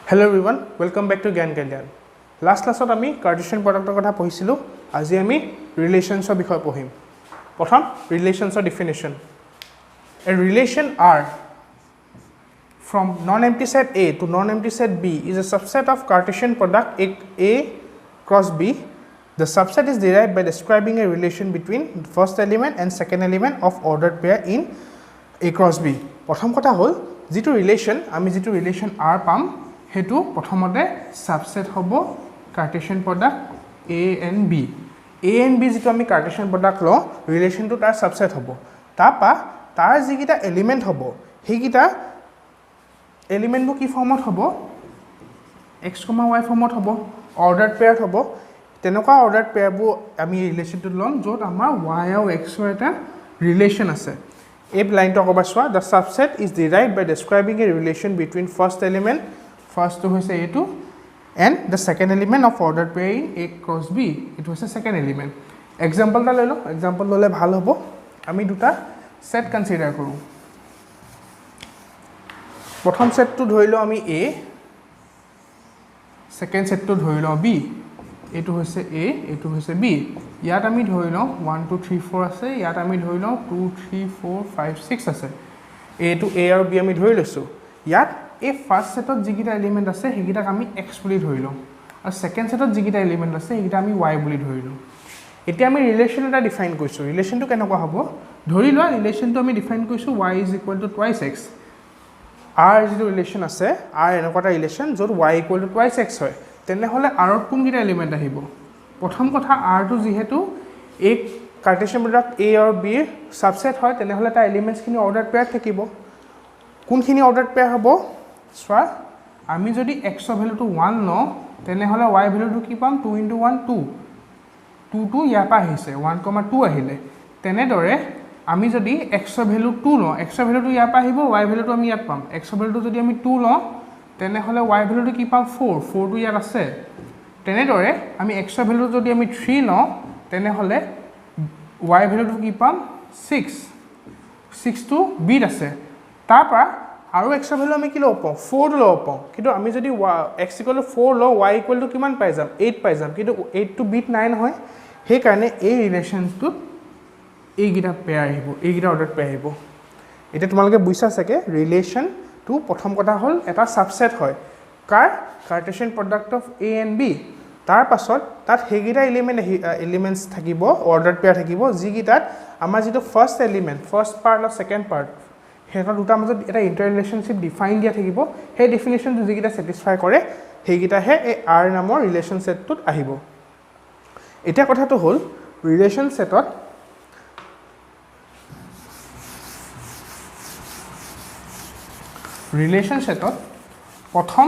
Hello everyone, welcome back to Gyan Kalyan. Last class আমি Cartesian product কথা পঢ়িছিলো আজি আমি relations ৰ বিষয় পঢ়িম প্ৰথম relations ৰ definition a relation R from non-empty set A to non-empty set B is a subset of Cartesian product A cross B. The subset is derived by describing a relation between the first element and second element of ordered pair in A cross B. প্ৰথম কথা হল যেটো relation আমি যেটো relation R পাম হেতু প্ৰথমতে subset হ'ব Cartesian product A and B যেটো আমি কাৰ্টেসিয়ান প্ৰোডাক্ট ল ৰিলেশনটো তাৰ সাবসেট হ'ব তাপা তাৰ যিকিটা এলিমেন্ট হ'ব হেকিটা এলিমেন্টটো কি ফর্মত হ'ব x, y ফর্মত হ'ব অর্ডার্ড পেয়ার হ'ব তেনেকুৱা অৰ্ডাৰ্ড পেয়াৰবোৰ আমি ৰিলেশনটো লম যত আমাৰ y আৰু x ৰ এটা ৰিলেশন আছে এই লাইনটো কবা সোৱা the subset is derived by describing a relation between first element First to is A2 and the second element of ordered pair in A cross B. It was the second element. Example ta lelo. Example lole bhal hobo. Ami duta set consider koru. Prothom set to dhoilo ami A. Second set to dhoilo B. A2 hoise A, A2 hoise B. Yat ami dhoilo 1 2 3 4 ase. Yat ami dhoilo 2 3 4 5 6 ase. A to A aru B ami dhoi loisu. Yat এই first সেটত যিকিটা element আছে হেকিটাক আমি x বুলি ধৰিলো আৰু second সেটত যিকিটা element আছে হেকিটা আমি y বুলি ধৰিলো এতিয়া আমি ৰিলেশন এটা ডিফাইন কৰিছো ৰিলেশনটো কেনেকুৱা হ'ব ধৰি লোৱা ৰিলেশনটো আমি ডিফাইন কৰিছো y = x r যিটো ৰিলেশন আছে r এনেকুৱা এটা ৰিলেশন যত y = x হয় তেনে হলে r ৰ কোনকিটা এলিমেন্ট আহিব প্ৰথম কথা r টো যেহেতু এক কাৰ্টেসিয়ান প্ৰডাক্ট a আৰু b ৰ সাবসেট হয় তেনে হলে তাৰ এলিমেন্টছ খিনি অৰ্ডাৰ্ড পেয়াৰ থাকিব কোনখিনি অৰ্ডাৰ্ড পেয়াৰ হ'ব সোৱা আমি যদি x ৰ ভ্যালুটো 1 ন তেনে হলে y ভ্যালুটো কি পাম 2 * 1 2 2 ইয়াৰ পৰা আহিছে 1,2 আহিলে তেনে দৰে আমি যদি x ৰ ভ্যালু 2 ল x ৰ ভ্যালুটো ইয়াৰ পৰা আহিব y ভ্যালুটো আমি ইয়াত পাম x ৰ ভ্যালুটো যদি আমি 2 ল তেনে হলে y ভ্যালুটো কি পাম 4 4 টো ইয়াত আছে তেনে দৰে আমি x ৰ ভ্যালু যদি আমি 3 ল তেনে হলে y ভ্যালুটো কি পাম 6 টো b আছে তাৰ পৰা আৰু x ৰ ভ্যালু আমি কি লব 4 লব পাম কিন্তু আমি যদি x = 4 ল y = কিমান পাই যাম 8 পাই যাম কিন্তু 8 টো বিট 9 হয় সেই কাৰণে এই ৰিলেশনটো এইগিটা পেয়াৰ আহিব এইগিটা অৰ্ডাৰ পেয়াৰ আহিব এটা তোমালোকে বুইছা চাগে ৰিলেশন টু প্ৰথম কথা হল এটা সাবসেট হয় কাৰ Cartesian product of A and B তাৰ পাছত তাত হেগিটা এলিমেন্টস থাকিব অৰ্ডাৰ পেয়াৰ থাকিব যিগিটাত আমাৰ যেটো ফাৰ্স্ট এলিমেন্ট ফাৰ্স্ট পাৰ্ট আৰু সেকেন্ড পাৰ্ট হেটা দুটা মাজত এটা ইন্টাৰ ৰিলেশনশিপ ডিফাইন দিয়া থাকিব সেই ডেফিনিশনটো যিকিটা স্যাটিসফাই কৰে হেগিটা হে এই R নামৰ ৰিলেশন সেটটোত আহিব এতিয়া কথাটো হল ৰিলেশন সেটত প্ৰথম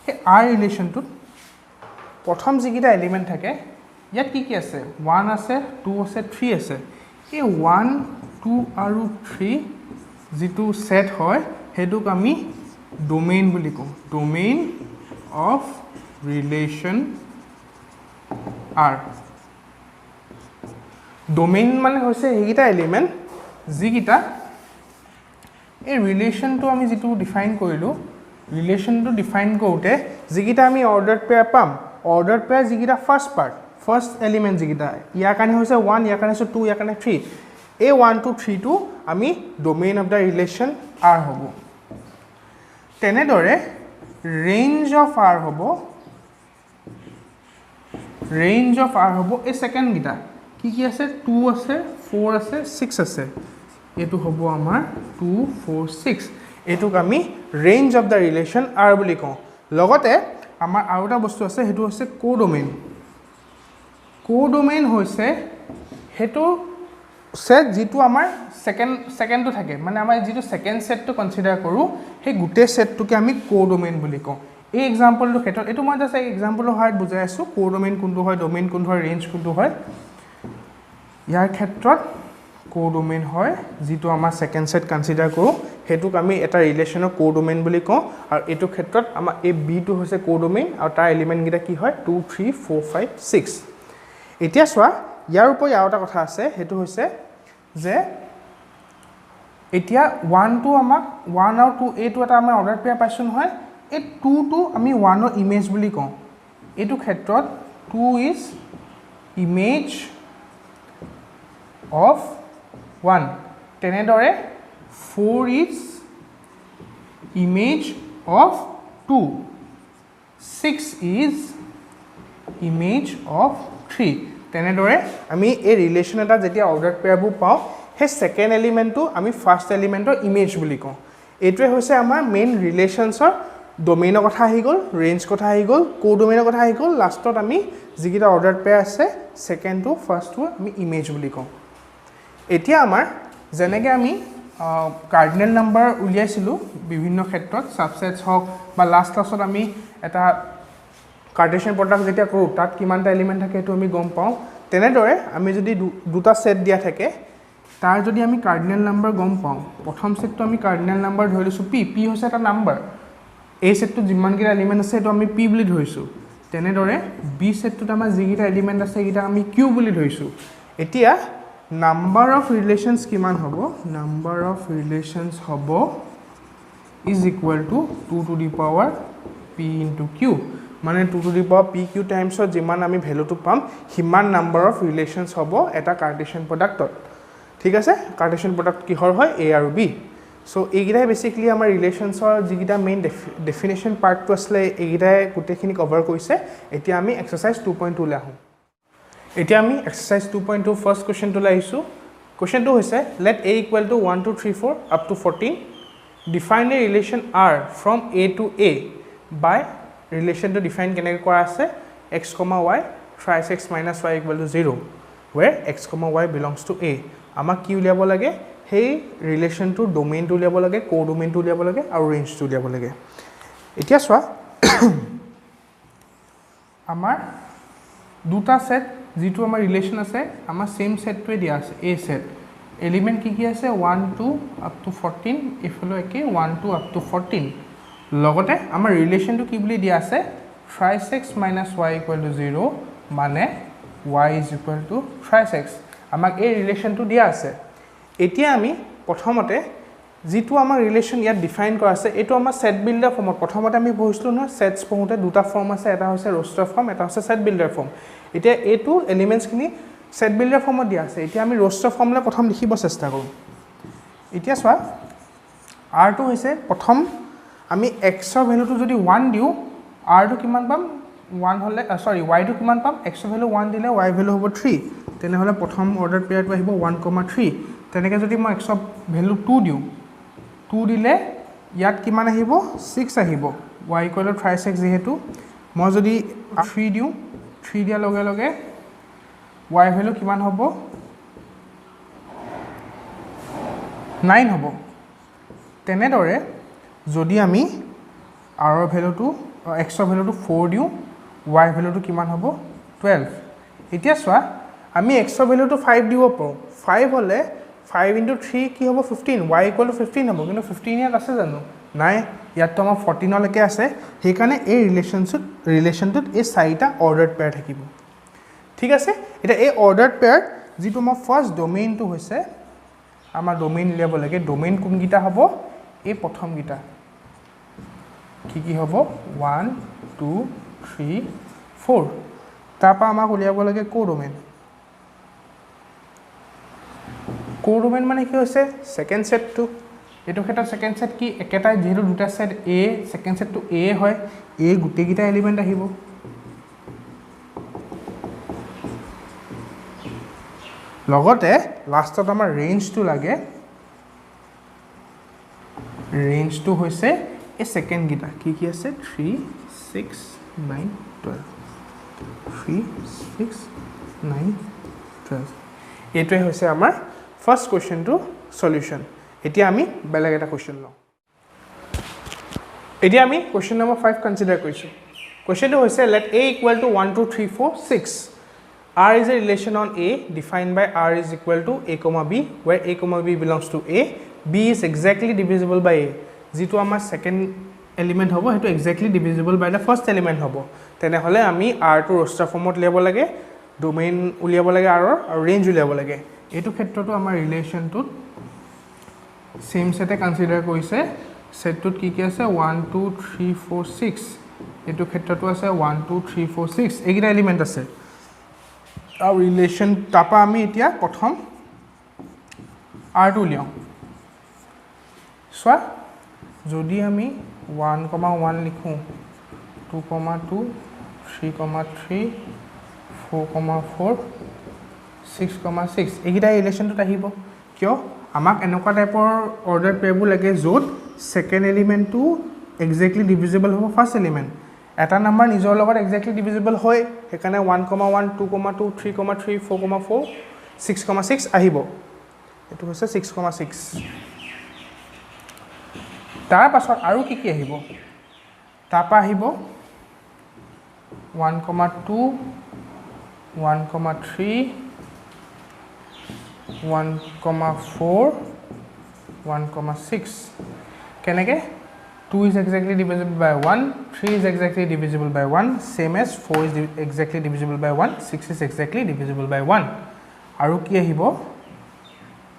এই R ৰিলেশনটোত প্ৰথম যিকিটা এলিমেন্ট থাকে ইয়াত কি কি আছে 1 আছে 2 আছে 3 আছে এই 1 2 আৰু 3 যেটো সেট হয় হেতুক আমি ডোমেইন বুলি কওঁ domain of relation R domain মানে হৈছে হেগিটা এলিমেন্ট যিকিটা এই ৰিলেশনটো আমি যেটো ডিফাইন কৰিলো ৰিলেশনটো ডিফাইন কৰোতে যিকিটা আমি অৰ্ডাৰ্ড পেয়াৰ পাম অৰ্ডাৰ্ড পেয়াৰ যিকিটা ফাৰ্স্ট এলিমেন্ট যিকিটা ইয়াৰ কাৰণে হৈছে 1 ইয়াৰ কাৰণে হৈছে 2 ইয়াৰ কাৰণে 3 A 1 2 3 টো আমি domain of the relation R হ'ব তেনে দৰে ৰেঞ্জ অফ R হ'ব এই সেকেন্ড গিটা কি আছে 2 আছে 4 আছে 6 আছে এটো হ'ব আমাৰ 2 4 6 এটোক আমি range of the relation R বুলি কওঁ লগতে আমাৰ আৰু এটা বস্তু আছে হেতু হৈছে কোডোমেইন হৈছে হেতু সেট যেটো আমাৰ সেকেন্ডটো থাকে মানে আমাৰ যেটো সেকেন্ড সেটটো কনসিডাৰ কৰো সেই গুটে সেটটোকে আমি কোডোমেইন বুলি কওঁ এই এক্সাম্পলটো ক্ষেত্ৰত এটো মই জাস্ট এক্সাম্পলৰ সহায়ত বুজাই আছো কোডোমেইন কোনটো হয় ডোমেইন কোনটো হয় ৰেঞ্জ কোনটো হয় ইয়াৰ ক্ষেত্ৰত কোডোমেইন হয় যেটো আমাৰ সেকেন্ড সেট কনসিডাৰ কৰো হেতুক আমি এটা ৰিলেশনৰ কোডোমেইন বুলি কওঁ আৰু এটো ক্ষেত্ৰত আমাৰ এই B টো হৈছে কোডোমেইন আৰু তাৰ এলিমেন্ট গিটা কি হয় 2 3 4 5 6 এতিয়া সোৱা ইয়াৰ উপৰি আৰু এটা কথা আছে হেতু হৈছে যে এতিয়া 1 টো আমাক 1 আৰু 2 a টো এটা আমি অৰ্ডাৰ পেয়াৰ পাইছো নহয় এই 2 টো আমি 1 ৰ ইমেজ বুলি কওঁ এইটো ক্ষেত্ৰত 2 ইজ ইমেজ অফ 1 তেনেদৰে 4 is image of 2 6 is image of 3 তেনেদৰে আমি এই ৰিলেশ্যন এটা যেতিয়া অৰ্ডাৰ পেয়াৰবোৰ পাওঁ সেই সেকেন্ড এলিমেন্টটো আমি ফাৰ্স্ট এলিমেন্টৰ ইমেজ বুলি কওঁ এইটোৱে হৈছে আমাৰ মেইন ৰিলেশ্যনছৰ ডোমেইনৰ কথা আহি গ'ল ৰেঞ্জ কথা আহি গ'ল কো ডোমেইনৰ কথা আহি গ'ল লাষ্টত আমি যিকেইটা অৰ্ডাৰ পেয়াৰ আছে সেকেন্ডটো ফাৰ্স্টটো আমি ইমেজ বুলি কওঁ এতিয়া আমাৰ যেনেকৈ আমি কাৰ্ডিনেল নাম্বাৰ উলিয়াইছিলোঁ বিভিন্ন ক্ষেত্ৰত সাবসেটছ হওক বা লাষ্ট ক্লাছত আমি এটা কাৰ্টেছিয়ান প্ৰডাক্ট যেতিয়া কৰোঁ তাত কিমানটা এলিমেণ্ট থাকে সেইটো আমি গম পাওঁ তেনেদৰে আমি যদি দুটা সেট দিয়া থাকে তাৰ যদি আমি কাৰ্ডিনেল নাম্বাৰ গম পাওঁ প্ৰথম সেটটো আমি কাৰ্ডিনেল নাম্বাৰ ধৰি লৈছোঁ পি হৈছে এটা নাম্বাৰ এই সেটটোত যিমানকেইটা এলিমেণ্ট আছে সেইটো আমি পি বুলি ধৰিছোঁ তেনেদৰে বি সেটটোত আমাৰ যিকেইটা এলিমেণ্ট আছে সেইকেইটা আমি কিউ বুলি ধৰিছোঁ এতিয়া নাম্বাৰ অফ ৰিলেশ্যনছ কিমান হ'ব নাম্বাৰ অফ ৰিলেশ্যনছ হ'ব is equal to 2 to the power P into Q মানে 2 to the power P Q টাইমছত যিমান আমি ভেলুটো পাম সিমান নাম্বাৰ অফ ৰিলেশ্যনছ হ'ব এটা কাৰ্টেছিয়ান প্ৰডাক্টত ঠিক আছে কাৰ্টেছিয়ান প্ৰডাক্ট কিহৰ হয় এ আৰু বি সো এইকেইটাই বেসিক্যালি আমাৰ ৰিলেশ্যনছৰ যিকেইটা মেইন ডেফিনেশ্যন পাৰ্টটো আছিলে এইকেইটাই গোটেইখিনি কভাৰ কৰিছে এতিয়া আমি এক্সাৰসাইজ 2.2 লৈ আহোঁ এতিয়া আমি এক্সাৰসাইজ 2.2 ফাৰ্স্ট কোৱেশ্চনটোলৈ আহিছোঁ কোৱেশ্চনটো হৈছে let a equal to 1 2 3 4 up to 14 define a relation r from a to a by ৰিলেশ্যনটো ডিফাইন কেনেকৈ কৰা আছে x, y thrice x minus y equal to 0 where x, y belongs to a আমাক কি উলিয়াব লাগে সেই ৰিলেশ্যনটোৰ ডোমেইনটো উলিয়াব লাগে কো ডোমেইনটো উলিয়াব লাগে আৰু ৰেঞ্জটো উলিয়াব লাগে এতিয়া চোৱা আমাৰ দুটা সেট যিটো আমাৰ ৰিলেশ্যন আছে আমাৰ সেম সেটটোৱে দিয়া আছে এ সেট এলিমেন্ট কি আছে 1 2 আপ টু 14 ইফালে একে 1 2 আপ টু 14 লগতে আমাৰ ৰিলেশ্যনটো কি বুলি দিয়া আছে thrice x minus y equal to 0 মানে y is equal to thrice x আমাক এই ৰিলেশ্যনটো দিয়া আছে এতিয়া আমি প্ৰথমতে যিটো আমাৰ ৰিলেশ্যন ইয়াত ডিফাইন কৰা আছে এইটো আমাৰ সেট বিল্ডাৰ ফৰ্মত প্ৰথমতে আমি পঢ়িছিলোঁ ন সেটছ পঢ়োতে দুটা ফৰ্ম আছে এটা হৈছে ৰোস্টাৰ ফৰ্ম এটা হৈছে সেট বিল্ডাৰ ফৰ্ম এতিয়া এইটো এলিমেন্টছখিনি সেট বিল্ডাৰ ফৰ্মত দিয়া আছে এতিয়া আমি ৰোস্টাৰ ফৰ্মলৈ প্ৰথম লিখিব চেষ্টা কৰোঁ এতিয়া চোৱা r টো হৈছে প্ৰথম আমি x ৰ ভ্যালুটো যদি 1 দিও r টো কিমান পাম 1 হলে সৰি y টো কিমান পাম x ৰ ভ্যালু 1 দিলে y ভ্যালু হ'ব 3 তেনেহলে প্ৰথম অৰ্ডাৰ পেয়াৰটো আহিব 1,3 তেনেকৈ যদি মই x ৰ ভ্যালু 2 দিও 2 দিলে ইয়াত কিমান আহিব 6 আহিব y equal to thrice x যেহেতু মই যদি 3 দিও 3 দিয়াৰ লগে লগে y ভ্যালু কিমান হ'ব 9 হ'ব তেনেদৰে যদি আমি r ৰ ভ্যালুটো x ৰ ভ্যালুটো 4 দিও y ভ্যালুটো কিমান হ'ব 12 এতিয়া চোৱা আমি x ৰ ভ্যালুটো 5 দিব পাৰো 5 হলে 5 into 3 কি হ'ব 15 y equal to 15 হ'ব কিন্তু 15 ইয়াত আছে জানো নাই ইয়াত আমাৰ 14 লৈকে আছে সেইকাৰণে এই ৰিলেশ্যনটোত এই চাৰিটা অৰ্ডাৰ্ড পেয়াৰ থাকিব ঠিক আছে এটা এই অৰ্ডাৰ্ড পেয়াৰ যিটো আমাৰ ফাৰ্স্ট ডোমেইনটো হৈছে আমাৰ ডোমেইন উলিয়াব লাগে ডোমেইন কোনকিটা হ'ব এই প্ৰথম গিটা কি হ'ব 1 2 3 4 তাৰপা আমাক উলিয়াব লাগে কো ডোমেইন কো ডোমেইন মানে কি হৈছে সেকেন্ড সেটটো এটো ক্ষেত্ৰত সেকেন্ড সেট কি একেটাই যেহেতু দুটা সেট a সেকেন্ড সেটটো a হয় a গুটেকিটা এলিমেন্ট আহিব লগতে লাষ্টত আমাৰ ৰেঞ্জটো লাগে ৰেঞ্জটো হৈছে এই সেকেন্ড গিটা কি আছে 3 6 9 12 3 6 9 12 এটোৱে হৈছে আমাৰ ফাৰ্স্ট কোৱেশ্চনটো সলিউশন এতিয়া আমি বেলেগ এটা কোৱেশ্চন লওঁ এতিয়া আমি কোৱেশ্চন নম্বৰ 5 কনসিডাৰ কৰিছো কোৱেশ্চনটো হৈছে let a equal to 1 2 3 4 6 r is a relation on a defined by r is equal to a comma b where a comma b belongs to a b is exactly divisible by a যেটো আমাৰ second element হ'ব হেতু exactly divisible by the first element হ'ব তেনেহলে আমি r টো roster ফৰ্মত লিয়াব লাগে ডোমেইন উলিয়াব লাগে r আৰু ৰেঞ্জ উলিয়াব লাগে এটো ক্ষেত্ৰটো আমাৰ ৰিলেশ্যনটো সেম সেটে কনসিডাৰ কৰিছে সেটটোত কি কি আছে 1 2 3 4 6 এটো ক্ষেত্ৰটো আছে 1 2 3 4 6 এইকেইটা এলিমেন্ট আছে আৰু ৰিলেশন তাপা আমি এতিয়া প্ৰথম r2 লিয়াও সোয়া যদি আমি 1,1 লিখো 2,2 3,3 4,4 6,6 এইকেইটা ৰিলেশনটোত আহিব কিয় আমাক এনেকুৱা টাইপৰ অৰ্ডাৰ পেয়াৰবোৰ লাগে য'ত সেকেন্ড এলিমেন্টটো এক্স্যাক্টলি ডিভিজিবল হ'ব ফাৰ্স্ট এলিমেন্ট এটা নাম্বাৰ নিজৰ লগত এক্স্যাক্টলি ডিভিজিবল হয় হেকানে 1,1 2,2 3,3 4,4 6,6 আহিব এটো হৈছে 6,6 তাৰ পাছত আৰু কি কি আহিব তাপা আহিব 1,2 1,3 1,4 1,6 keneke 2 is exactly divisible by 1 3 is exactly divisible by 1 same as 4 is exactly divisible by 1 6 is exactly divisible by 1 aru ki ahibo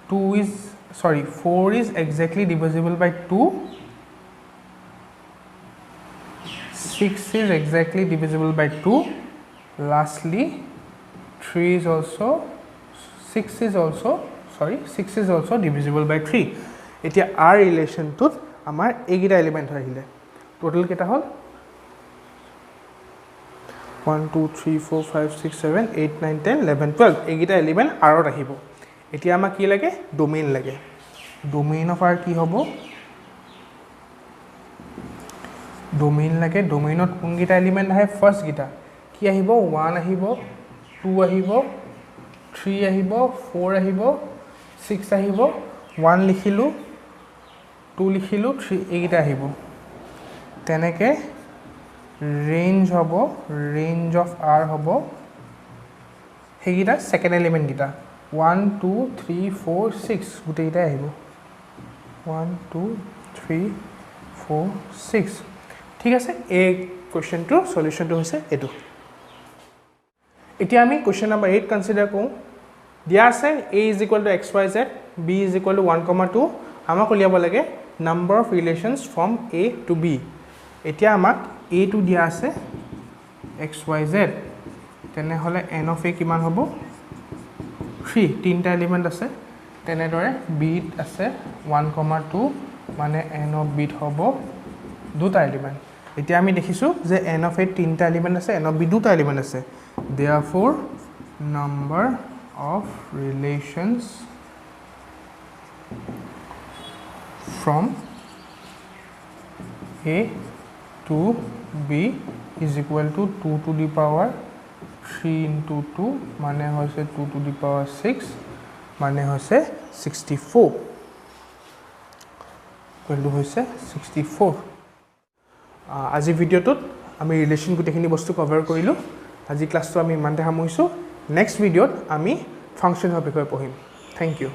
4 is exactly divisible by 2 6 is exactly divisible by 2 lastly 6 is also divisible by 3 etia r relation to amar egita element ahile total keta hol 1 2 3 4 5 6 7 8 9 10 11 12 egita element r ot ahibo etia ama ki lage domain lage domain of r ki hobo domain lage domain ot kungita element ahe first gita ki ahibo 1 ahibo 2 ahibo 3 ahibo 4 ahibo 6 ahibo 1 likhilu 2 likhilu 3 egita ahibo teneke range hobo range of r hobo hegita second element gita 1 2 3 4 6 gute gita ahibo 1 2 3 4 6 ঠিক আছে এই কোৱেশ্চনটো সলিউশনটো হৈছে এটো এতিয়া আমি question number 8 consider কৰো দিয়া আছে a = xyz b = 1,2 আমাক উলিয়াব লাগে নাম্বাৰ অফ ৰিলেশনস ফ্ৰম a to b এতিয়া আমাক a টো দিয়া আছে xyz তেনে হলে n of a কিমান হ'ব 3 তিনটা এলিমেন্ট আছে তেনে দৰে b আছে 1,2 মানে n of b হ'ব দুটা এলিমেন্ট এতিয়া আমি দেখিছো যে n of a তিনটা এলিমেন্ট আছে n of b দুটা এলিমেন্ট আছে therefore number of relations from a to b is equal to 2 to the power 3 into 2 মানে হৈছে 2 to the power 6 মানে হৈছে 64 ভ্যালু হৈছে 64 আজি ভিডিওটোত আমি ৰিলেশন গুটেখিনি বস্তু কভাৰ কৰিলো আজি ক্লাসটো আমি ইমানতে সামৰিছো নেক্সট ভিডিওত আমি ফাংশনৰ বিষয়ে পঢ়িম থ্যাংক ইউ